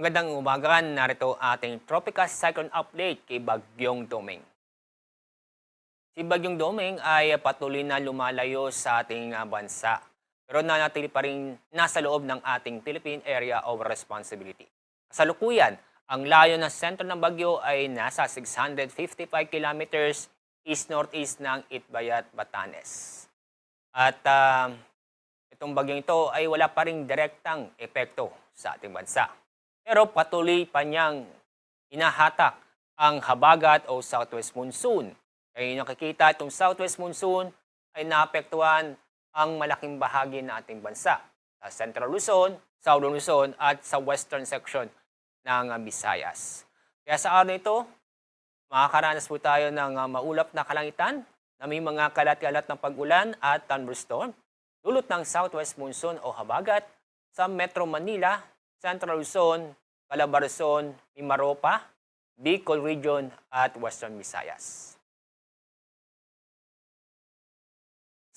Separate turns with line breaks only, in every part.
Magandang umaga, narito ating tropical cyclone update kay Bagyong Doming. Si Bagyong Doming ay patuloy na lumalayo sa ating bansa, pero nanatili pa rin nasa loob ng ating Philippine Area of Responsibility. Kasalukuyan, ang layo ng sentro ng bagyo ay nasa 655 kilometers east-northeast ng Itbayat, Batanes. At itong bagyong ito ay wala pa ring direktang epekto sa ating bansa. Pero patuloy pa niyang inahatak ang habagat o southwest monsoon. Kaya nakikita itong southwest monsoon ay naapektuhan ang malaking bahagi ng ating bansa. Sa Central Luzon, Southern Luzon at sa western section ng Visayas. Kaya sa araw na ito, makakaranas po tayo ng maulap na kalangitan na may mga kalat-kalat ng pag-ulan at thunderstorm dulot ng southwest monsoon o habagat sa Metro Manila, Central Luzon, Calabarzon, Mimaropa, Bicol Region at Western Visayas.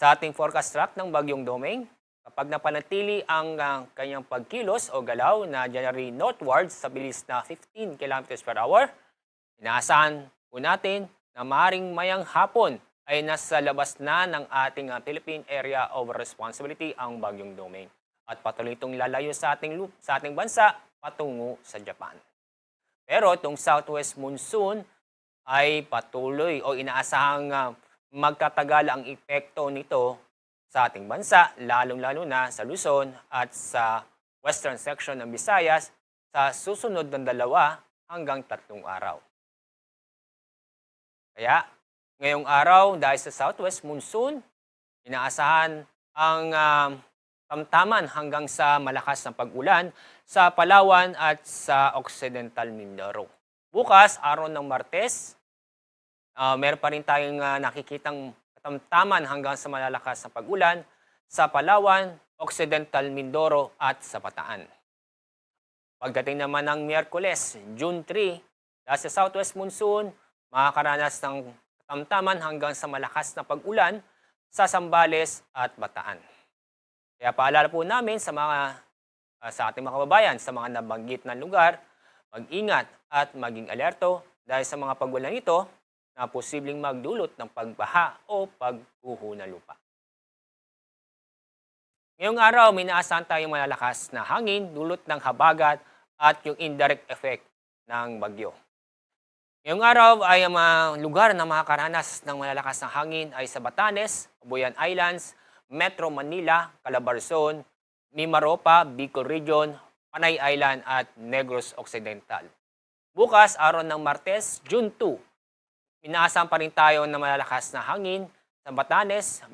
Sa ating forecast track ng Bagyong Doming, kapag napanatili ang kanyang pagkilos o galaw na generally northwards sa bilis na 15 km per hour, inaasahan po natin na maaaring mayang hapon ay nasa labas na ng ating Philippine Area of Responsibility ang Bagyong Doming. At patuloy itong lalayo sa ating bansa patungo sa Japan. Pero itong southwest monsoon ay patuloy o inaasahang magtatagal ang epekto nito sa ating bansa, lalong-lalo na sa Luzon at sa western section ng Visayas sa susunod ng 2 hanggang 3 araw. Kaya ngayong araw dahil sa southwest monsoon, inaasahan ang tamtaman hanggang sa malakas na pag-ulan sa Palawan at sa Occidental Mindoro. Bukas, araw ng Martes, meron pa rin tayong nakikitang tamtaman hanggang sa malalakas na pag-ulan sa Palawan, Occidental Mindoro at sa Bataan. Pagdating naman ng Miyerkules, June 3, dahil sa southwest monsoon, makakaranas ng tamtaman hanggang sa malakas na pag-ulan sa Zambales at Bataan. Kaya paalala po namin sa ating mga kababayan sa mga nabanggit na lugar, mag-ingat at maging alerto dahil sa mga pag-ulan ito na posibleng magdulot ng pagbaha o pagguho ng lupa. Ngayong araw, may inaasahan tayong malalakas na hangin dulot ng habagat at yung indirect effect ng bagyo. Ngayong araw ay ang mga lugar na makakaranas ng malalakas na hangin ay sa Batanes, Buyan Islands, Metro Manila, Calabarzon, Mimaropa, Bicol Region, Panay Island at Negros Occidental. Bukas, araw ng Martes, June 2, inaasahan pa rin tayo na malalakas na hangin sa Batanes,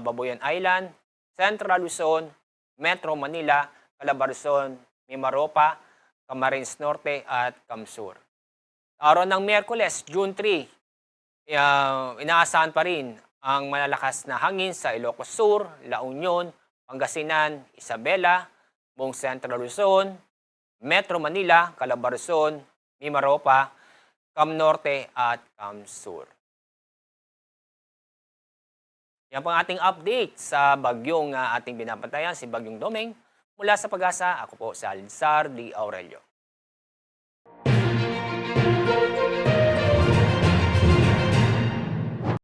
Babuyan Island, Central Luzon, Metro Manila, Calabarzon, Mimaropa, Camarines Norte at Camsur. Araw ng Miyerkules, June 3, inaasahan pa rin ang malalakas na hangin sa Ilocos Sur, La Union, Pangasinan, Isabela, buong Central Luzon, Metro Manila, Calabarzon, Mimaropa, Cam Norte at Cam Sur. Yan po ang ating update sa bagyong ating binabantayan, si Bagyong Doming. Mula sa Pag-asa, ako po si Alizar D. Aurelio.